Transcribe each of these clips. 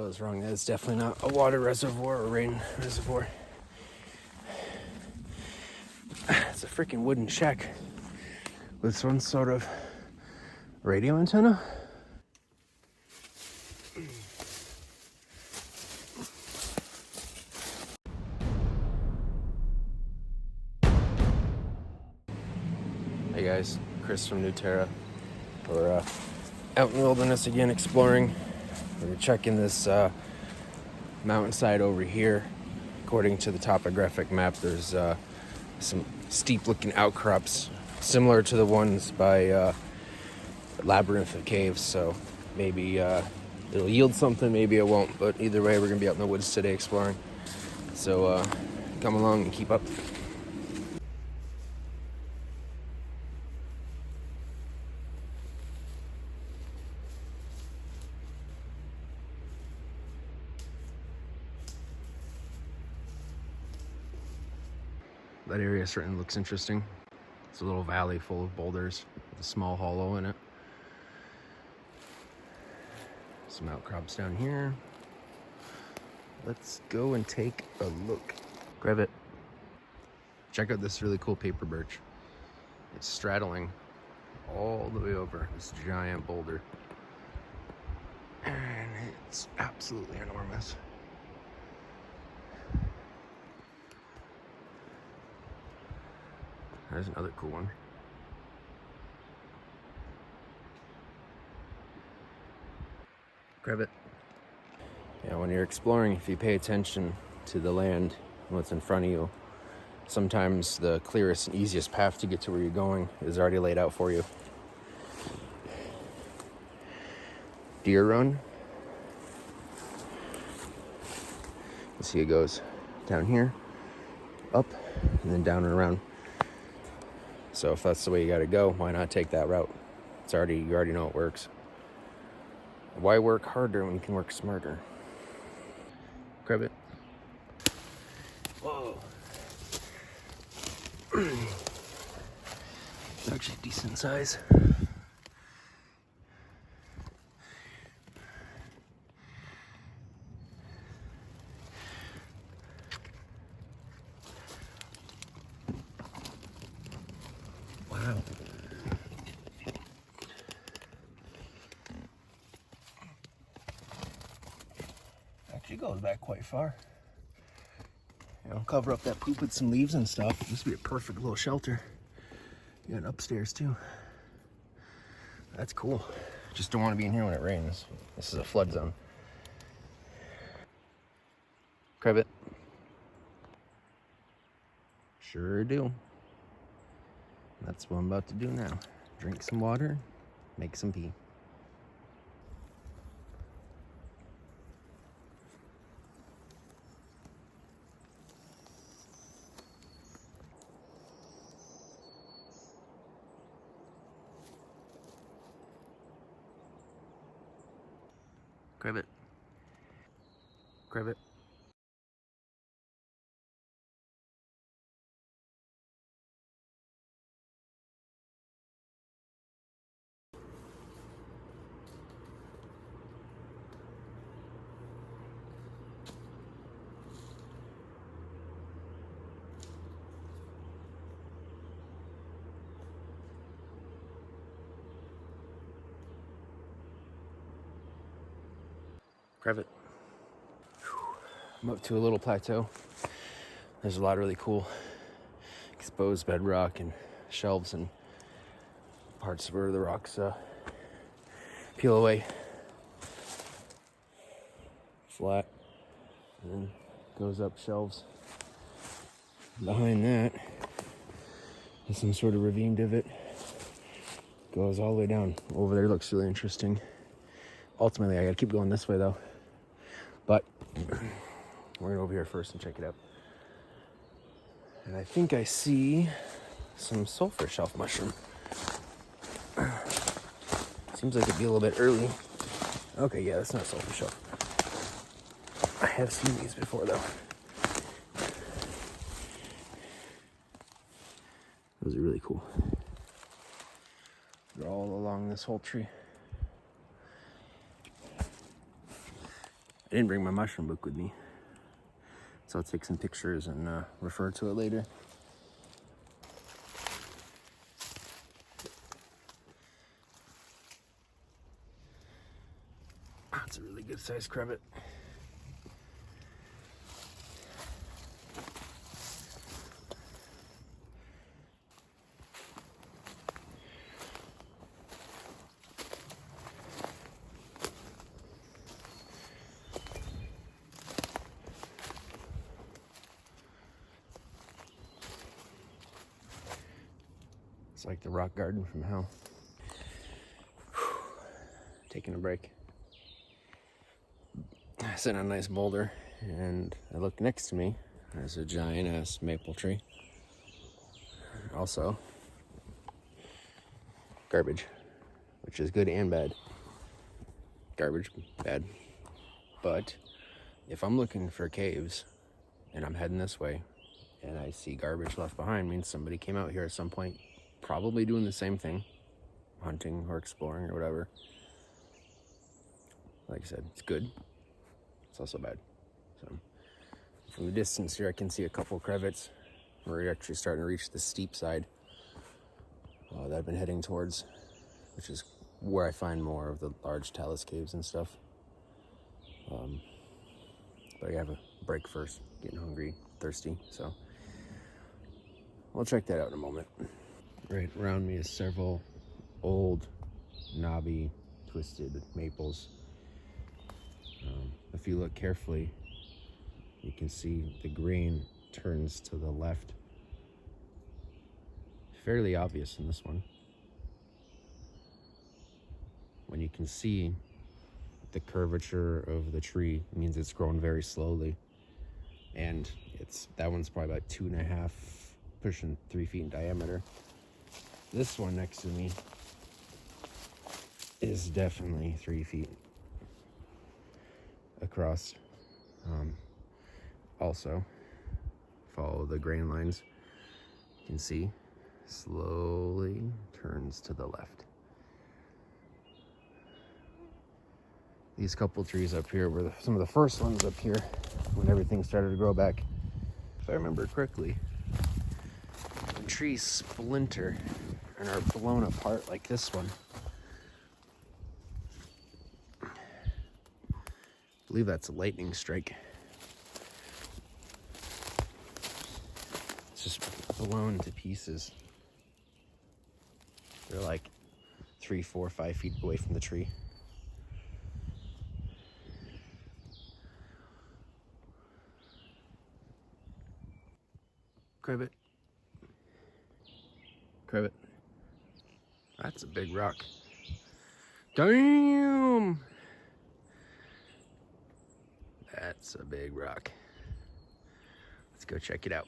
was wrong. That's definitely not a water reservoir or rain reservoir. It's a freaking wooden shack with some sort of radio antenna. Hey guys, Chris from New Terra. We're out in the wilderness again exploring. We're checking this mountainside over here. According to the topographic map, there's some steep looking outcrops similar to the ones by Labyrinth of Caves, so maybe it'll yield something, maybe it won't, but either way we're gonna be out in the woods today exploring, so come along and keep up. That area certainly looks interesting. It's a little valley full of boulders with a small hollow in it. Some outcrops down here. Let's go and take a look. Grab it. Check out this really cool paper birch. It's straddling all the way over this giant boulder. And it's absolutely enormous. There's another cool one. Grab it. Yeah, when you're exploring, if you pay attention to the land and what's in front of you, sometimes the clearest and easiest path to get to where you're going is already laid out for you. Deer run. You see it goes down here, up, and then down and around. So if that's the way you gotta go, why not take that route? You already know it works. Why work harder when you can work smarter? Grab it. Whoa. It's actually decent size. Wow. Actually goes back quite far. You know, cover up that poop with some leaves and stuff. This would be a perfect little shelter. You got an upstairs too. That's cool. Just don't want to be in here when it rains. This is a flood zone. Grab it. Sure do. That's what I'm about to do now. Drink some water, make some pee. Grab it. Grab it. Grab it. I'm up to a little plateau. There's a lot of really cool exposed bedrock and shelves and parts where the rocks peel away. Flat. And then goes up shelves. Behind that is some sort of ravine divot. Goes all the way down. Over there looks really interesting. Ultimately, I gotta keep going this way though. But we're gonna go over here first and check it out. And I think I see some sulfur shelf mushroom. Seems like it'd be a little bit early. Okay, yeah, that's not sulfur shelf. I have seen these before though. Those are really cool. They're all along this whole tree. I didn't bring my mushroom book with me, so I'll take some pictures and refer to it later. That's a really good sized crevice. It's like the rock garden from hell. Taking a break. I sit on a nice boulder and I look next to me. There's a giant ass maple tree. Also, garbage, which is good and bad. Garbage, bad. But if I'm looking for caves and I'm heading this way and I see garbage left behind, means somebody came out here at some point, probably doing the same thing, hunting or exploring or whatever. Like I said, it's good. It's also bad. So from the distance here, I can see a couple crevices. We're actually starting to reach the steep side that I've been heading towards, which is where I find more of the large talus caves and stuff. But I have a break first, getting hungry, thirsty, so we'll check that out in a moment. Right around me is several old, knobby, twisted maples. If you look carefully, you can see the grain turns to the left. Fairly obvious in this one. When you can see the curvature of the tree, it means it's grown very slowly. And that one's probably about 2.5, pushing 3 feet in diameter. This one next to me is definitely 3 feet across. Also, follow the grain lines. You can see slowly turns to the left. These couple trees up here were some of the first ones up here when everything started to grow back. If I remember correctly, when trees splinter and are blown apart like this one, I believe that's a lightning strike. It's just blown to pieces. They're like 3, 4, 5 feet away from the tree. Crivet. Crivet. That's a big rock. Damn! That's a big rock. Let's go check it out.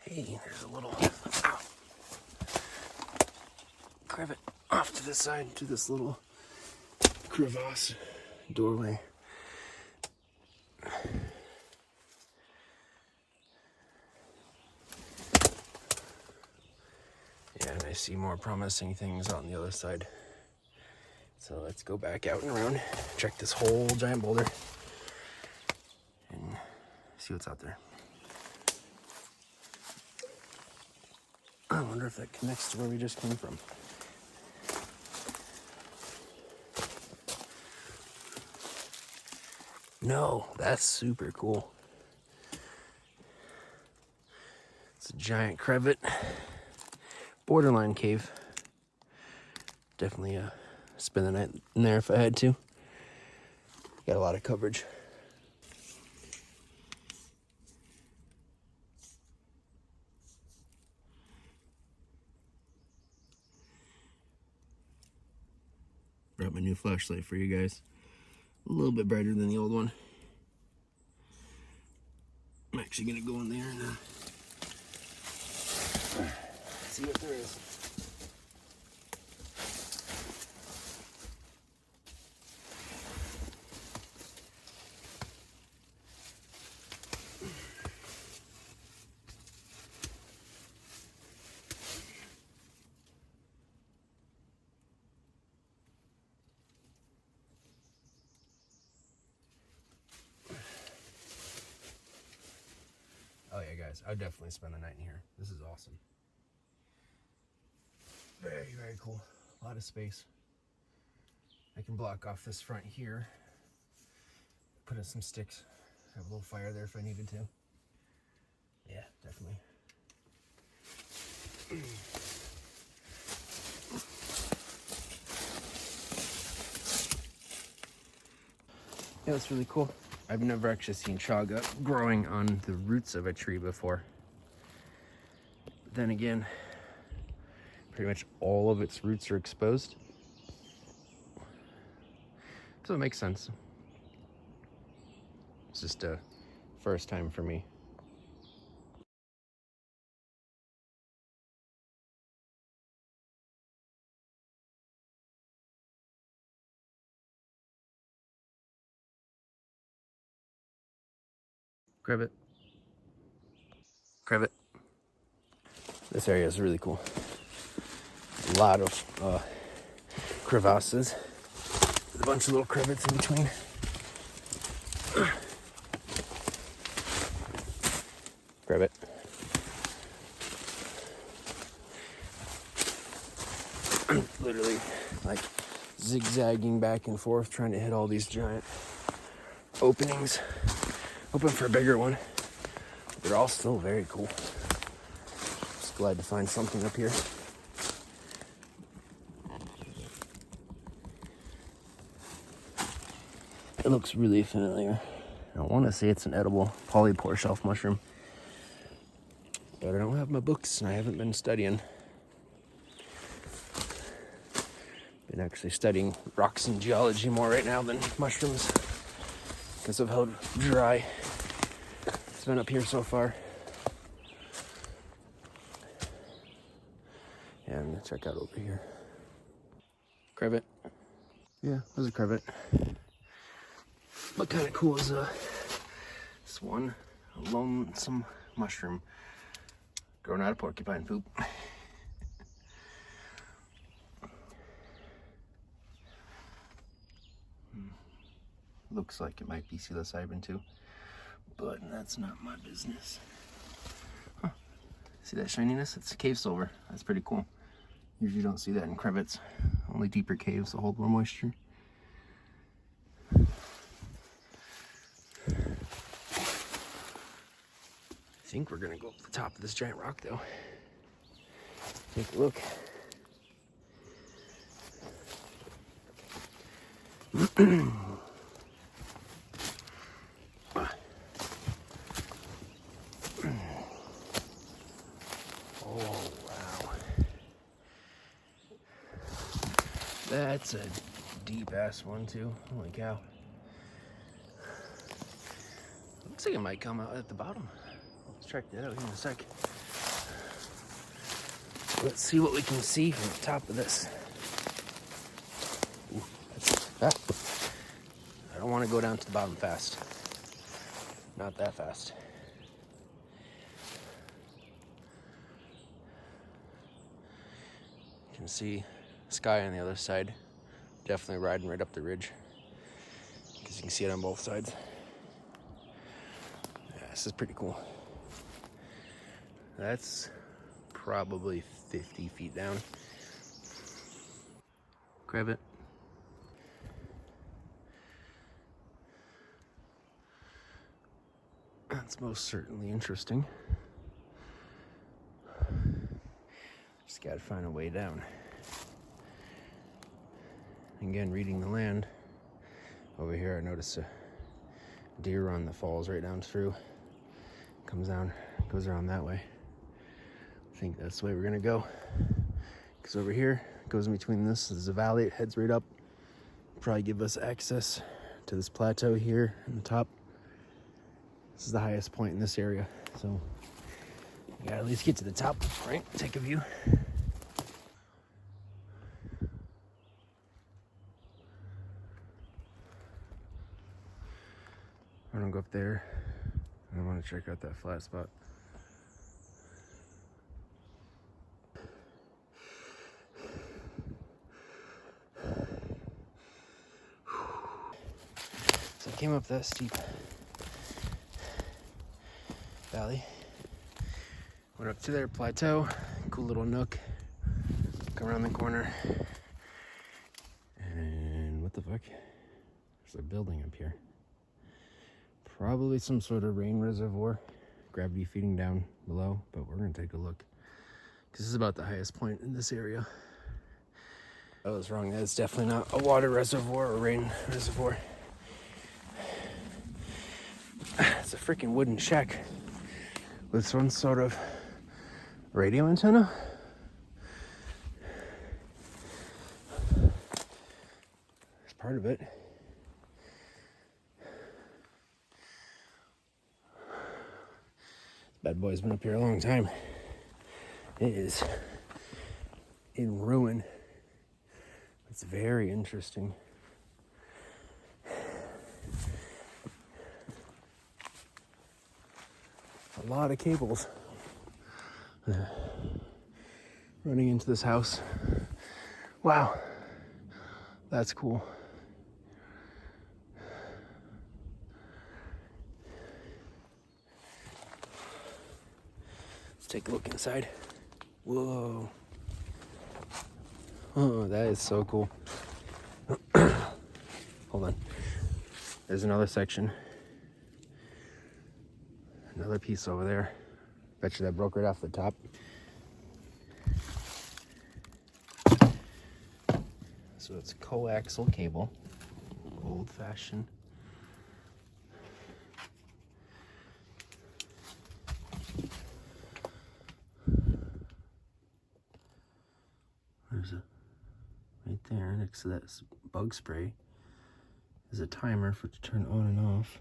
Hey, there's a little crevice off to the side to this little crevasse doorway. Yeah, and I see more promising things on the other side. So let's go back out and around, check this whole giant boulder, and see what's out there. I wonder if that connects to where we just came from. No, that's super cool. It's a giant crevice, borderline cave. Definitely spend the night in there if I had to. Got a lot of coverage. Brought my new flashlight for you guys. A little bit brighter than the old one. I'm actually gonna go in there and see what there is. Oh yeah, guys, I'd definitely spend the night in here. This is awesome. Very, very cool. A lot of space. I can block off this front here. Put in some sticks. Have a little fire there if I needed to. Yeah, definitely. Yeah, that's really cool. I've never actually seen chaga growing on the roots of a tree before. But then again, pretty much all of its roots are exposed. So it makes sense. It's just a first time for me. Crivet. Crivet. This area is really cool. A lot of crevasses. There's a bunch of little crivets in between. Crivet. Literally like zigzagging back and forth trying to hit all these giant openings. Hoping for a bigger one. They're all still very cool. Just glad to find something up here. It looks really familiar. I want to say it's an edible polypore shelf mushroom. But I don't have my books and I haven't been studying. Been actually studying rocks and geology more right now than mushrooms because of how dry it's been up here so far. Yeah, I'm gonna check out over here. Crivet. Yeah, there's a crivet. What kind of cool is this one? A lonesome mushroom growing out of porcupine poop. Looks like it might be psilocybin too, but that's not my business. Huh. See that shininess? It's cave silver. That's pretty cool. Usually don't see that in crevets. Only deeper caves will hold more moisture. I think we're gonna go up the top of this giant rock though. Take a look. That's a deep ass one too. Holy cow. Looks like it might come out at the bottom. Let's check that out here in a sec. Let's see what we can see from the top of this. Ooh, I don't want to go down to the bottom fast. Not that fast. You can see sky on the other side. Definitely riding right up the ridge because you can see it on both sides. Yeah, this is pretty cool. That's probably 50 feet down. Grab it. That's most certainly interesting. Just gotta find a way down. Again, reading the land. Over here I notice a deer run that falls right down through. Comes down, goes around that way. I think that's the way we're gonna go. Because over here, it goes in between this. There's a valley, it heads right up. Probably give us access to this plateau here in the top. This is the highest point in this area. So You gotta at least get to the top, right? Take a view. I'm gonna go up there. I want to check out that flat spot. So I came up that steep valley, went up to their plateau, cool little nook, come around the corner, and what the fuck? There's a building up here. Probably some sort of rain reservoir, gravity feeding down below, but we're gonna take a look. This is about the highest point in this area. I was wrong, that's definitely not a water reservoir or rain reservoir. It's a freaking wooden shack with some sort of radio antenna. It's part of it. Bad boy's been up here a long time. It is in ruin. It's very interesting. A lot of cables running into this house. Wow, that's cool. Let's take a look inside. Whoa. Oh, that is so cool. Hold on. There's another section. Another piece over there. Bet you that broke right off the top. So it's coaxial cable. Old fashioned. There's a, right there next to that bug spray is a timer for it to turn on and off.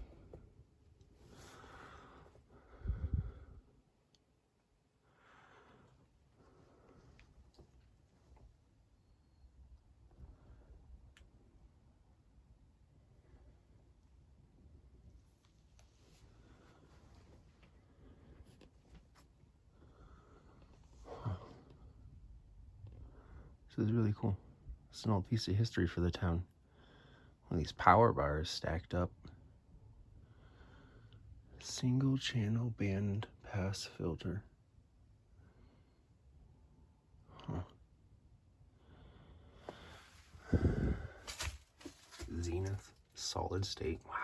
So it's really cool. It's an old piece of history for the town. One of these power bars stacked up. Single channel band pass filter. Huh. Zenith solid state. Wow.